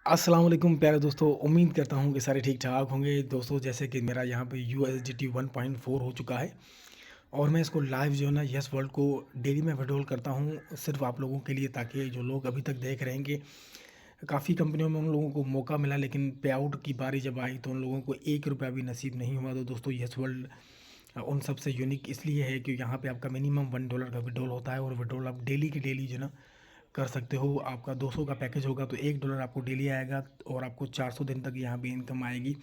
अस्सलाम वालेकुम प्यारे दोस्तों, उम्मीद करता हूँ कि सारे ठीक-ठाक होंगे। दोस्तों जैसे कि मेरा यहाँ पे यूएसडीटी 1.4 हो चुका है और मैं इसको लाइव जो है ना यस वर्ल्ड को डेली में विड्रॉल करता हूँ सिर्फ़ आप लोगों के लिए, ताकि जो लोग अभी तक देख रहे हैं कि काफ़ी कंपनियों में उन लोगों को मौका मिला, लेकिन पे आउट की बारी जब आई तो उन लोगों को ₹1 भी नसीब नहीं हुआ। तो दोस्तों यस वर्ल्ड उन सबसे यूनिक इसलिए है कि यहाँ पे आपका मिनिमम $1 का विड्रॉल होता है और विड्रॉल आप डेली की डेली जो है ना कर सकते हो। आपका 200 का पैकेज होगा तो $1 आपको डेली आएगा और आपको 400 दिन तक यहाँ पे इनकम आएगी।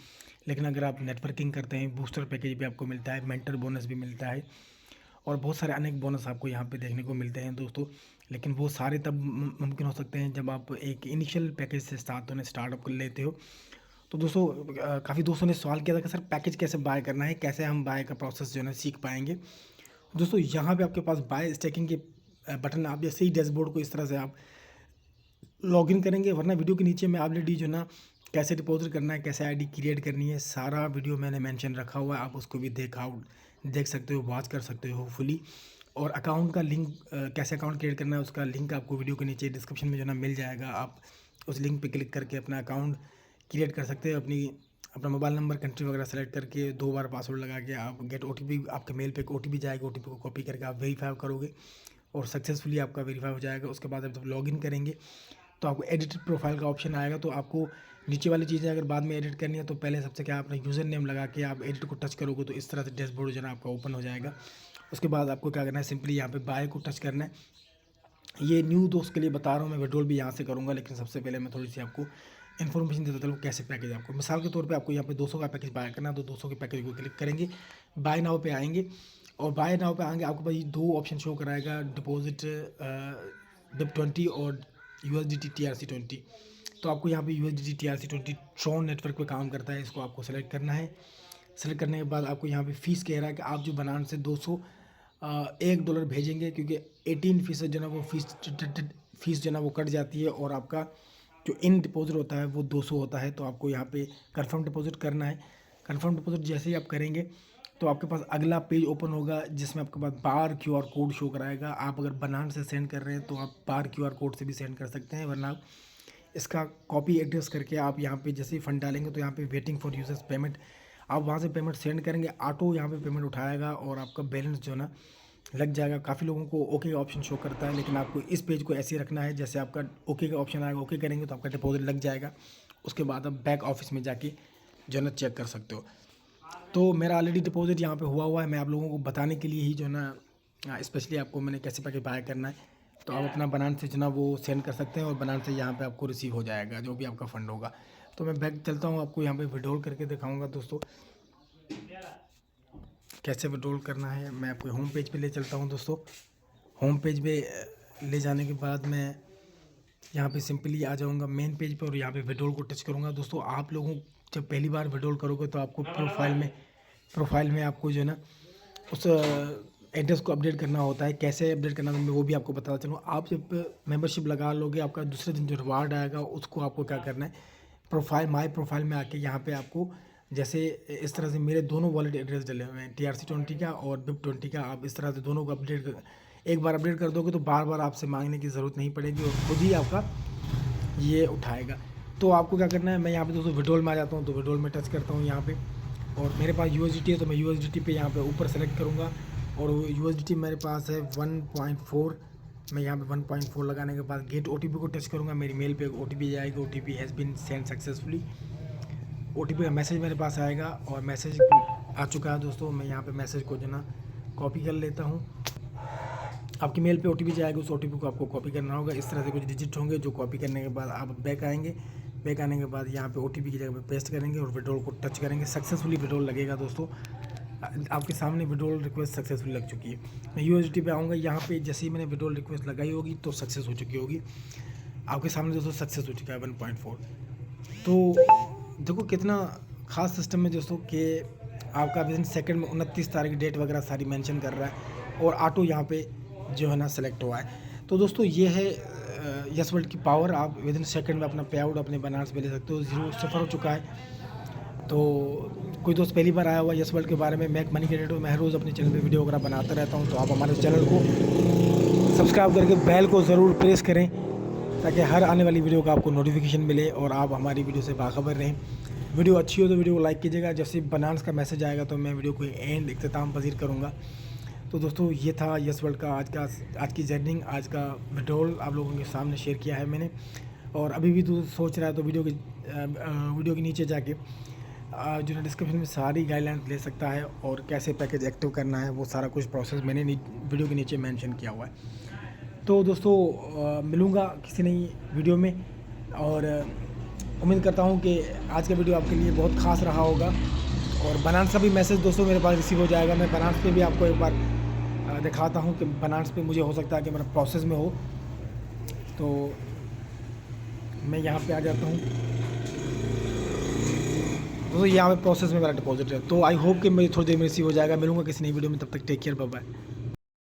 लेकिन अगर आप नेटवर्किंग करते हैं, बूस्टर पैकेज भी आपको मिलता है, मेंटर बोनस भी मिलता है और बहुत सारे अनेक बोनस आपको यहाँ पे देखने को मिलते हैं दोस्तों। लेकिन वो सारे तब मुमकिन हो सकते हैं जब आप एक इनिशियल पैकेज से स्टार्टअप कर लेते हो। तो दोस्तों काफ़ी दोस्तों ने सवाल किया था कि सर पैकेज कैसे बाय करना है, कैसे हम बाय का प्रोसेस जो है ना सीख पाएंगे। दोस्तों यहाँ पे आपके पास बाय स्टैकिंग के बटन, आप जैसे ही डैशबोर्ड को इस तरह से आप लॉगिन करेंगे, वरना वीडियो के नीचे में ऑलरेडी जो ना कैसे डिपॉजिट करना है, कैसे आईडी क्रिएट करनी है, सारा वीडियो मैंने मेंशन रखा हुआ है। आप उसको भी देख सकते हो, वॉच कर सकते हो फुली। और अकाउंट का लिंक कैसे अकाउंट क्रिएट करना है उसका लिंक आपको वीडियो के नीचे डिस्क्रिप्शन में जो ना मिल जाएगा। आप उस लिंक पे क्लिक करके अपना अकाउंट क्रिएट कर सकते हैं। अपना मोबाइल नंबर, कंट्री वगैरह सेलेक्ट करके 2 बार पासवर्ड लगा के आप गेट ओटीपी, आपके मेल पे एक ओटीपी जाएगा, ओटीपी को कॉपी करके आप वेरीफाई करोगे और सक्सेसफुली आपका वेरीफाई हो जाएगा। उसके बाद जब लॉगिन करेंगे तो आपको एडिट प्रोफाइल का ऑप्शन आएगा। तो आपको नीचे वाली चीज़ें अगर बाद में एडिट करनी है तो पहले सबसे क्या अपना यूज़र नेम लगा के आप एडिट को टच करोगे तो इस तरह से डैशबोर्ड जो है ना आपका ओपन हो जाएगा। उसके बाद आपको क्या करना है, सिंपली यहाँ पे बाय को टच करना है। ये न्यू दोस्त के लिए बता रहा हूँ, मैं विड्रॉल भी यहाँ से करूँगा, लेकिन सबसे पहले मैं थोड़ी सी आपको इन्फॉर्मेशन देता चलूँ कैसे पैकेज आपको। मिसाल के तौर पे आपको यहाँ पे 200 का पैकेज बाय करना है तो 200 के पैकेज को क्लिक करेंगे, बाय नाउ पे आएंगे और बाय नाउ पे आएंगे आपको भाई 2 ऑप्शन शो कराएगा, डिपॉजिट BIP20 और USDT TRC20। तो आपको यहाँ पे USDT TRC20 ट्रॉन नेटवर्क पे काम करता है, इसको आपको सेलेक्ट करना है। सेलेक्ट करने के बाद आपको यहाँ पे फ़ीस कह रहा है कि आप जो बनान से $1 भेजेंगे, क्योंकि 18% जो है ना वो फ़ीस जो है ना वो कट जाती है और आपका जो इन डिपॉजिट होता है वो 200 होता है। तो आपको यहाँ पे कंफर्म डिपॉजिट करना है। कंफर्म डिपॉजिट जैसे ही आप करेंगे तो आपके पास अगला पेज ओपन होगा जिसमें आपके पास बार QR कोड शो कराएगा। आप अगर बनान से सेंड कर रहे हैं तो आप बार QR कोड से भी सेंड कर सकते हैं, वरना इसका कॉपी एड्रेस करके आप यहाँ पे जैसे ही फंड डालेंगे तो यहाँ पे वेटिंग फॉर यूजर्स पेमेंट, आप वहाँ से पेमेंट सेंड करेंगे, ऑटो यहाँ पे पेमेंट उठाएगा और आपका बैलेंस जो है ना लग जाएगा। काफ़ी लोगों को ओके का ऑप्शन शो करता है, लेकिन आपको इस पेज को ऐसे ही रखना है जैसे आपका ओके का ऑप्शन आएगा, ओके करेंगे तो आपका डिपॉजिट लग जाएगा। उसके बाद आप बैक ऑफिस में जाके जो है ना चेक कर सकते हो। तो मेरा ऑलरेडी डिपॉजिट यहाँ पे हुआ है। मैं आप लोगों को बताने के लिए ही जो है ना स्पेशली आपको मैंने कैसे पैकेज बाय करना है। तो आप अपना बनान से जो ना वो सेंड कर सकते हैं और बनान से यहाँ पे आपको रिसीव हो जाएगा जो भी आपका फ़ंड होगा। तो मैं बैक चलता हूँ, आपको यहाँ पे विड्रॉल करके दिखाऊँगा दोस्तों कैसे विड्रॉल करना है। मैं आपको होम पेज पे ले चलता हूँ दोस्तों। होम पेज पे ले जाने के बाद मैं यहाँ पे सिंपली आ जाऊँगा मेन पेज पे और यहाँ पे विड्रॉल को टच करूँगा। दोस्तों आप लोगों जब पहली बार विड्रॉल करोगे तो आपको प्रोफाइल में आपको जो है ना उस एड्रेस को अपडेट करना होता है। कैसे अपडेट करना है मैं वो भी आपको बताता चलूँ। आप जब मेंबरशिप लगा लोगे, आपका दूसरे दिन जो रिवार्ड आएगा उसको आपको क्या करना है, माई प्रोफाइल में आके यहाँ पे आपको जैसे इस तरह से मेरे दोनों वॉलेट एड्रेस डले हुए हैं, TRC20 का और BIP20 का। आप इस तरह से दोनों को एक बार अपडेट कर दोगे तो बार बार आपसे मांगने की ज़रूरत नहीं पड़ेगी और खुद ही आपका ये उठाएगा। तो आपको क्या करना है, मैं यहाँ पे दोस्तों विड्रॉल में आ जाता हूँ, तो विड्रॉल में टच करता हूँ यहाँ पे और मेरे पास USDT है तो मैं USDT पे यहाँ पे ऊपर सेलेक्ट करूँगा और USDT मेरे पास है 1.4। मैं यहाँ पे 1.4 लगाने के बाद गेट OTP को टच करूँगा, मेरी मेल पे OTP जाएगी, OTP has been send successfully. OTP का मैसेज मेरे पास आएगा और मैसेज आ चुका है दोस्तों। मैं यहाँ पे मैसेज को जो ना कॉपी कर लेता हूँ। आपकी मेल पे OTP जाएगा, उस OTP को आपको कॉपी करना होगा। इस तरह से कुछ डिजिट होंगे जो कॉपी करने के बाद आप बैक आएंगे। बैक आने के बाद यहाँ पे OTP की जगह पे पेस्ट करेंगे और विड्रॉल को टच करेंगे। सक्सेसफुली विड्रॉल लगेगा दोस्तों। आपके सामने विड्रॉल रिक्वेस्ट सक्सेसफुली लग चुकी है। मैं USDT पे आऊँगा, यहाँ पे जैसे ही मैंने विड्रॉल रिक्वेस्ट लगाई होगी तो सक्सेस हो चुकी होगी। आपके सामने दोस्तों सक्सेस हो चुका है 1.4। तो देखो कितना ख़ास सिस्टम है दोस्तों कि आपका विदिन सेकंड में 29 तारीख डेट वगैरह सारी मेंशन कर रहा है और ऑटो यहाँ पे जो है ना सेलेक्ट हुआ है। तो दोस्तों ये है यस वर्ल्ड की पावर। आप विदिन सेकंड में अपना पे आउट अपने बनारस पे ले सकते हो। 0 हो चुका है। तो कोई दोस्त पहली बार आया हुआ यस वर्ल्ड के बारे में, मैं एक मनी क्रिएटर हूँ, मैं हर रोज़ अपने चैनल पे वीडियो वगैरह बनाता रहता हूँ। तो आप हमारे चैनल को सब्सक्राइब करके बेल को ज़रूर प्रेस करें ताकि हर आने वाली वीडियो का आपको नोटिफिकेशन मिले और आप हमारी वीडियो से बाखबर रहें। वीडियो अच्छी हो तो वीडियो को लाइक कीजिएगा। जैसे बनान्स का मैसेज आएगा तो मैं वीडियो को एंड इख्तिताम पजीर करूँगा। तो दोस्तों ये था यस वर्ल्ड का आज की जर्निंग, आज का विड्रॉल आप लोगों के सामने शेयर किया है मैंने। और अभी भी तो सोच रहा है तो वीडियो के नीचे जाके जो है डिस्क्रिप्शन में सारी गाइडलाइंस ले सकता है और कैसे पैकेज एक्टिव करना है, वो सारा कुछ प्रोसेस मैंने वीडियो के नीचे मेंशन किया हुआ है। तो दोस्तों मिलूँगा किसी नई वीडियो में और उम्मीद करता हूँ कि आज का वीडियो आपके लिए बहुत ख़ास रहा होगा। और बनान्स का भी मैसेज दोस्तों मेरे पास रिसीव हो जाएगा। मैं बनान्स पे भी आपको एक बार दिखाता हूँ कि बनान्स पे मुझे हो सकता है कि मेरा प्रोसेस में हो। तो मैं यहाँ पे आ जाता हूँ दोस्तों, यहाँ पे प्रोसेस में मेरा डिपॉजिट है। तो आई होप कि मेरी थोड़ी देर में रिसीव हो जाएगा। मिलूँगा किसी नई वीडियो में, तब तक टेक केयर, बाय बाय।